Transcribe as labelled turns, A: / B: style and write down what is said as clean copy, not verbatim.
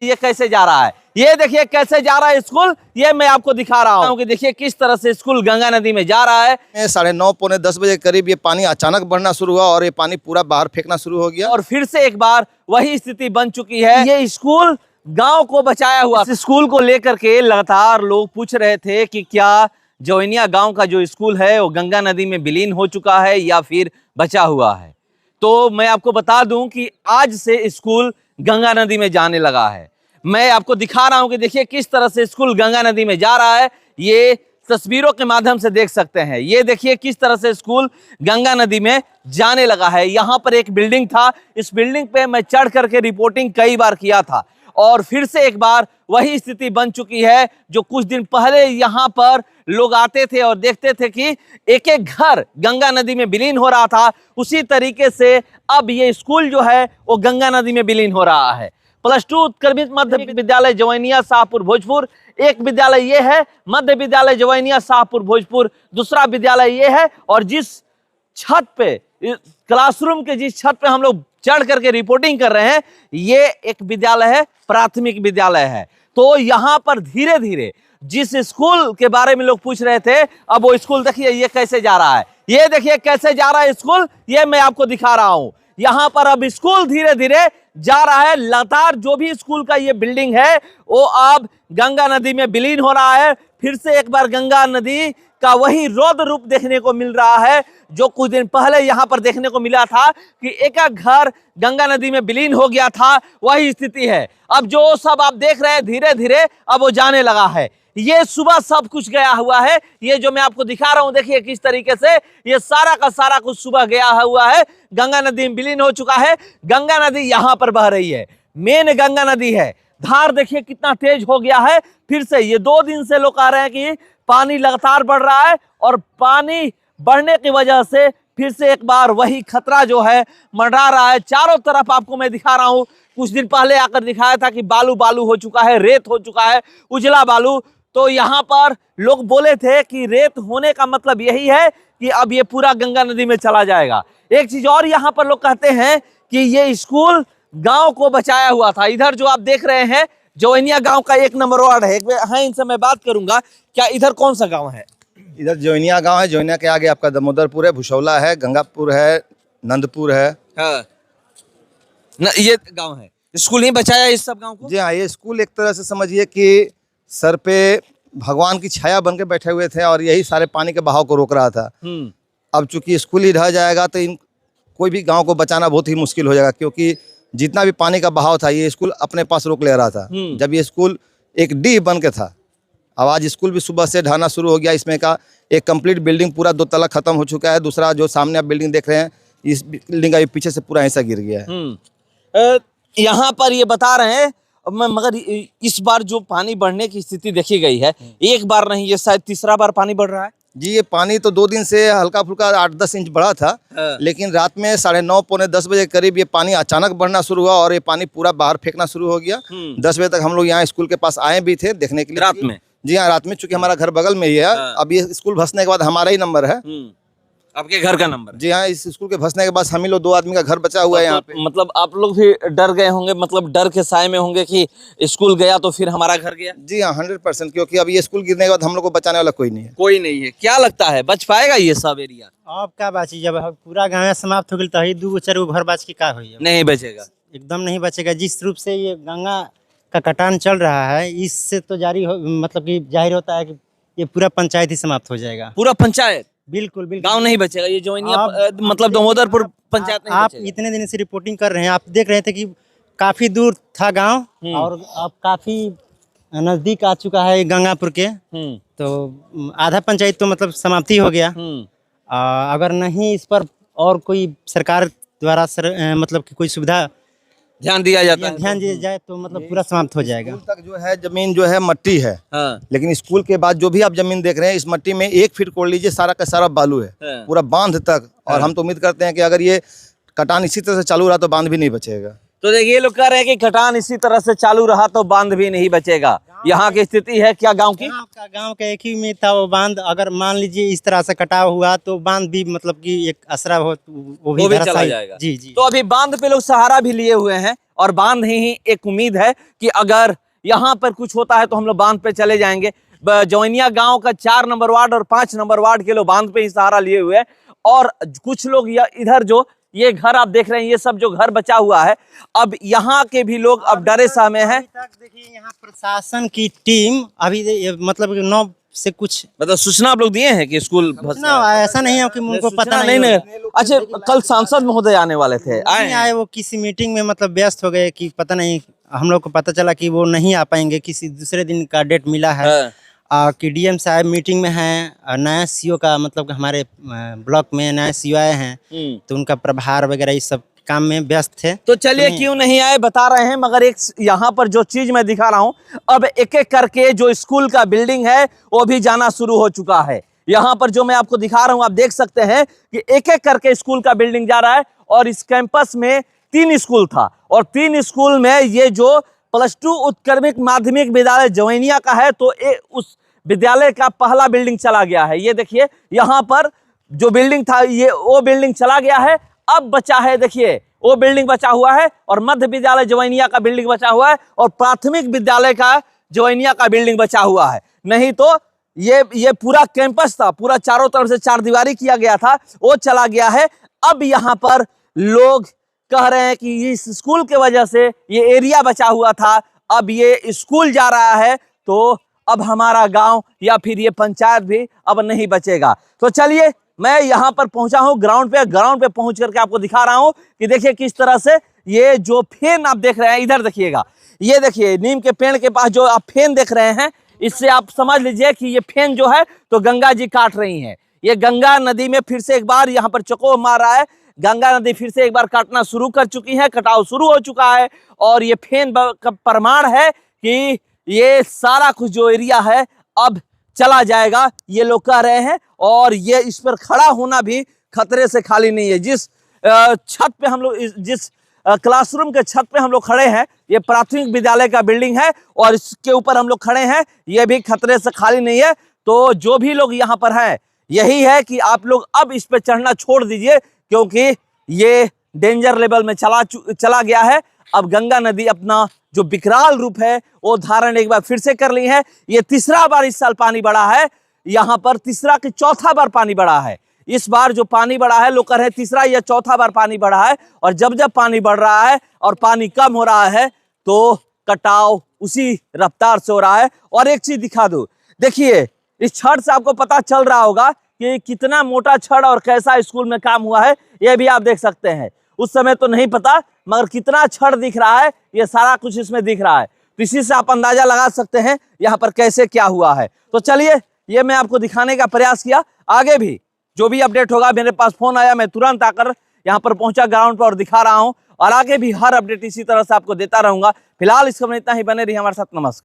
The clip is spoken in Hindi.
A: ये कैसे जा रहा है, ये देखिए कैसे जा रहा है स्कूल। ये मैं आपको दिखा रहा हूँ कि देखिए किस तरह से स्कूल गंगा नदी में जा रहा है।
B: 9:30 पौने 10 बजे के करीब ये पानी अचानक बढ़ना शुरू हुआ और ये पानी पूरा बाहर फेंकना शुरू हो गया
A: और फिर से एक बार वही स्थिति बन चुकी है। ये स्कूल गांव को बचाया हुआ। इस स्कूल को लेकर के लगातार लोग पूछ रहे थे कि क्या जवैनिया गांव का जो स्कूल है वो गंगा नदी में विलीन हो चुका है या फिर बचा हुआ है। तो मैं आपको बता दूं कि आज से स्कूल गंगा नदी में जाने लगा है। मैं आपको दिखा रहा हूं कि देखिए किस तरह से स्कूल गंगा नदी में जा रहा है। ये तस्वीरों के माध्यम से देख सकते हैं। ये देखिए किस तरह से स्कूल गंगा नदी में जाने लगा है। यहाँ पर एक बिल्डिंग था, इस बिल्डिंग पे मैं चढ़ करके रिपोर्टिंग कई बार किया था और फिर से एक बार वही स्थिति बन चुकी है जो कुछ दिन पहले यहाँ पर लोग आते थे और देखते थे कि एक एक घर गंगा नदी में विलीन हो रहा था। उसी तरीके से अब ये स्कूल जो है वो गंगा नदी में विलीन हो रहा है। +2 उत्क्रमित मध्य विद्यालय जवैनिया शाहपुर भोजपुर, एक विद्यालय ये है मध्य विद्यालय जवैनिया शाहपुर भोजपुर, दूसरा विद्यालय ये है। और जिस छत पे क्लासरूम के जिस छत पे हम लोग चढ़ करके रिपोर्टिंग कर रहे हैं ये एक विद्यालय है, प्राथमिक विद्यालय है। तो यहाँ पर धीरे धीरे जिस स्कूल के बारे में लोग पूछ रहे थे अब वो स्कूल देखिए ये कैसे जा रहा है। ये देखिए कैसे जा रहा है स्कूल, ये मैं आपको दिखा रहा हूँ। यहाँ पर अब स्कूल धीरे धीरे जा रहा है। लगातार जो भी स्कूल का ये बिल्डिंग है वो अब गंगा नदी में विलीन हो रहा है। फिर से एक बार गंगा नदी का वही रौद्र रूप देखने को मिल रहा है जो कुछ दिन पहले यहाँ पर देखने को मिला था कि एक एक घर गंगा नदी में विलीन हो गया था। वही स्थिति है। अब जो सब आप देख रहे हैं धीरे धीरे अब वो जाने लगा है। ये सुबह सब कुछ गया हुआ है। ये जो मैं आपको दिखा रहा हूं देखिए किस तरीके से ये सारा का सारा कुछ सुबह गया हुआ है, गंगा नदी में विलीन हो चुका है। गंगा नदी यहाँ पर बह रही है, मेन गंगा नदी है। धार देखिए कितना तेज हो गया है। फिर से ये 2 दिन से लोग कह रहे हैं कि पानी लगातार बढ़ रहा है और पानी बढ़ने की वजह से फिर से एक बार वही खतरा जो है मंडरा रहा है। चारों तरफ आपको मैं दिखा रहा हूं, कुछ दिन पहले आकर दिखाया था कि बालू बालू हो चुका है, रेत हो चुका है, उजला बालू। तो यहाँ पर लोग बोले थे कि रेत होने का मतलब यही है कि अब ये पूरा गंगा नदी में चला जाएगा। एक चीज और यहाँ पर लोग कहते हैं कि ये स्कूल गांव को बचाया हुआ था। इधर जो आप देख रहे हैं जवैनिया गांव का 1 नंबर वार्ड है। इनसे मैं बात करूंगा, क्या इधर कौन सा गांव है?
B: इधर जवैनिया गांव है। जवैनिया के आगे आपका दामोदरपुर है, भुशौला है, गंगापुर है, नंदपुर है।
A: हाँ। ये गांव है। स्कूल ही बचाया इस सब गांव को?
B: जी हाँ, ये स्कूल एक तरह से समझिए कि सर पे भगवान की छाया बन के बैठे हुए थे और यही सारे पानी के बहाव को रोक रहा था। अब चूंकि स्कूल ही रह जाएगा तो कोई भी गांव को बचाना बहुत ही मुश्किल हो जाएगा, क्योंकि जितना भी पानी का बहाव था ये स्कूल अपने पास रोक ले रहा था। जब ये स्कूल एक डी बन के था, अब आज स्कूल भी सुबह से ढहना शुरू हो गया। इसमें का एक कंप्लीट बिल्डिंग पूरा 2 तला खत्म हो चुका है। दूसरा जो सामने आप बिल्डिंग देख रहे हैं इस बिल्डिंग का पीछे से पूरा हिस्सा गिर गया है।
A: यहाँ पर ये बता रहे हैं मगर इस बार जो पानी बढ़ने की स्थिति देखी गई है, एक बार नहीं ये शायद तीसरा बार पानी बढ़ रहा है।
B: जी, ये पानी तो 2 दिन से हल्का फुल्का 8-10 इंच बढ़ा था। लेकिन रात में 9:30 पौने 10 बजे के करीब ये पानी अचानक बढ़ना शुरू हुआ और ये पानी पूरा बाहर फेंकना शुरू हो गया। 10 बजे तक हम लोग यहाँ स्कूल के पास आए भी थे देखने के लिए।
A: रात में? जी
B: हाँ, रात में, चूंकि हमारा घर बगल में ही है। अब ये स्कूल भसने के बाद हमारा ही नंबर है।
A: आपके घर का नंबर?
B: जी हाँ, इस स्कूल के भसने के बाद हम ही लोग 2 आदमी का घर बचा हुआ है यहाँ पे।
A: मतलब आप लोग भी डर गए होंगे, मतलब डर के साए में होंगे कि स्कूल गया तो फिर हमारा घर गया?
B: जी हाँ, 100%, क्योंकि अब ये स्कूल गिरने के बाद हम लोग को बचाने वाला कोई नहीं है।
A: कोई नहीं है। क्या लगता है बच पाएगा ये सब एरिया?
C: अब क्या बाची, जब पूरा गाँव समाप्त हो गई तो 2-4 घर बाच के क्या हुई?
A: नहीं बचेगा,
C: एकदम नहीं बचेगा। जिस रूप से ये गंगा का कटान चल रहा है इससे तो मतलब कि जाहिर होता है कि ये पूरा पंचायत ही समाप्त हो जाएगा।
A: पूरा पंचायत?
C: बिल्कुल बिल्कुल।
A: गांव नहीं बचेगा। ये जवैनिया मतलब दामोदरपुर पंचायत नहीं
C: आप
A: बचेगा।
C: इतने दिन से रिपोर्टिंग कर रहे हैं, आप देख रहे थे कि काफी दूर था गांव और अब काफी नजदीक आ चुका है गंगापुर के। तो आधा पंचायत तो मतलब समाप्ति हो गया। अगर नहीं इस पर और कोई सरकार द्वारा मतलब कि कोई सुविधा
A: ध्यान दिया जाता है,
C: ध्यान दिया जाए तो मतलब पूरा समाप्त हो जाएगा।
B: स्कूल तक जो है जमीन जो है मट्टी है। लेकिन स्कूल के बाद जो भी आप जमीन देख रहे हैं इस मट्टी में 1 फीट कोड़ लीजिए सारा का सारा बालू है, पूरा बांध तक। और हम तो उम्मीद करते हैं कि अगर ये कटान इसी तरह से चालू रहा तो बांध भी नहीं बचेगा।
A: तो देखिए ये लोग कह रहे हैं कि कटान इसी तरह से चालू रहा तो बांध भी नहीं बचेगा। यहाँ की स्थिति है क्या गांव की?
C: गांव का एक ही में था वो बांध। अगर मान लीजिए इस तरह से कटाव हुआ तो बांध भी मतलब कि एक असरा हो वो भी
A: चला जाएगा।
C: जी जी।
A: तो अभी बांध पे लोग सहारा भी लिए हुए हैं और बांध ही एक उम्मीद है कि अगर यहाँ पर कुछ होता है तो हम लोग बांध पे चले जाएंगे। जवैनिया गांव का 4 नंबर वार्ड और 5 नंबर वार्ड के लोग बांध पे ही सहारा लिए हुए हैं, और कुछ लोग इधर जो ये घर आप देख रहे हैं, ये सब जो घर बचा हुआ है, अब यहाँ के भी लोग अब डरे सहमे हैं।
C: देखिए यहाँ प्रशासन की टीम अभी मतलब 9 से कुछ
A: मतलब सूचना आप लोग दिए हैं कि स्कूल
C: ऐसा नहीं है कि उनको पता नहीं।
A: अच्छा, कल सांसद महोदय आने वाले थे,
C: नहीं आए, वो किसी मीटिंग में मतलब व्यस्त हो गए कि पता नहीं, हम लोग को पता चला कि वो नहीं आ पाएंगे, किसी दूसरे दिन का डेट मिला है। कि डीएम साहब मीटिंग में हैं, नया सीओ का मतलब हमारे ब्लॉक में नया सीओ आए हैं, तो उनका प्रभार वगैरह इस सब काम में व्यस्त थे।
A: तो चलिए क्यों नहीं आए बता रहे हैं, मगर एक यहाँ पर जो चीज मैं दिखा रहा हूँ, अब एक एक करके जो स्कूल का बिल्डिंग है वो भी जाना शुरू हो चुका है। यहाँ पर जो मैं आपको दिखा रहा हूँ, आप देख सकते हैं कि एक एक करके स्कूल का बिल्डिंग जा रहा है। और इस कैंपस में 3 स्कूल था, और 3 स्कूल में ये जो +2 उत्क्रमित माध्यमिक विद्यालय जवैनिया का है, तो उस विद्यालय का पहला बिल्डिंग चला गया है। ये देखिए यहाँ पर जो बिल्डिंग था, ये वो बिल्डिंग चला गया है। अब बचा है, देखिए वो बिल्डिंग बचा हुआ है, और मध्य विद्यालय जवैनिया का बिल्डिंग बचा हुआ है, और प्राथमिक विद्यालय का जवैनिया का बिल्डिंग बचा हुआ है। नहीं तो ये पूरा कैंपस था, पूरा चारों तरफ से 4 दीवारी किया गया था, वो चला गया है। अब यहाँ पर लोग कह रहे हैं कि इस स्कूल के वजह से ये एरिया बचा हुआ था, अब ये स्कूल जा रहा है, तो अब हमारा गांव या फिर ये पंचायत भी अब नहीं बचेगा। तो चलिए मैं यहाँ पर पहुंचा हूँ ग्राउंड पे पहुंच करके आपको दिखा रहा हूँ कि देखिए किस तरह से ये जो फेन आप देख रहे हैं, इधर देखिएगा, ये देखिए नीम के पेड़ के पास जो आप फेन देख रहे हैं, इससे आप समझ लीजिए कि ये फेन जो है तो गंगा जी काट रही हैं। ये गंगा नदी में फिर से एक बार यहाँ पर चकोर मार रहा है, गंगा नदी फिर से एक बार काटना शुरू कर चुकी है, कटाव शुरू हो चुका है। और ये फेन का प्रमाण है कि ये सारा कुछ जो एरिया है अब चला जाएगा, ये लोग कह रहे हैं। और ये इस पर खड़ा होना भी खतरे से खाली नहीं है। जिस छत पे हम लोग, जिस क्लासरूम के छत पे हम लोग खड़े हैं, ये प्राथमिक विद्यालय का बिल्डिंग है, और इसके ऊपर हम लोग खड़े हैं, ये भी खतरे से खाली नहीं है। तो जो भी लोग यहाँ पर हैं, यही है कि आप लोग अब इस पे चढ़ना छोड़ दीजिए, क्योंकि ये डेंजर लेवल में चला गया है। अब गंगा नदी अपना जो विकराल रूप है वो धारण एक बार फिर से कर ली है। ये 3रा बार इस साल पानी बढ़ा है, यहाँ पर 3रा कि 4था बार पानी बढ़ा है। इस बार जो पानी बढ़ा है, लोग कह रहे हैं 3रा या 4था बार पानी बढ़ा है। और जब जब पानी बढ़ रहा है और पानी कम हो रहा है, तो कटाव उसी रफ्तार से हो रहा है। और एक चीज दिखा दूं, देखिए इस छड़ से आपको पता चल रहा होगा कि कितना मोटा छड़ और कैसा स्कूल में काम हुआ है, ये भी आप देख सकते हैं। उस समय तो नहीं पता, मगर कितना छड़ दिख रहा है, ये सारा कुछ इसमें दिख रहा है। तो इसी से आप अंदाजा लगा सकते हैं यहाँ पर कैसे क्या हुआ है। तो चलिए, ये मैं आपको दिखाने का प्रयास किया। आगे भी जो भी अपडेट होगा, मेरे पास फोन आया, मैं तुरंत आकर यहाँ पर पहुंचा ग्राउंड पर और दिखा रहा हूँ। और आगे भी हर अपडेट इसी तरह से आपको देता रहूंगा। फिलहाल इस खबर में इतना ही, बने रहिए हमारे साथ। नमस्कार।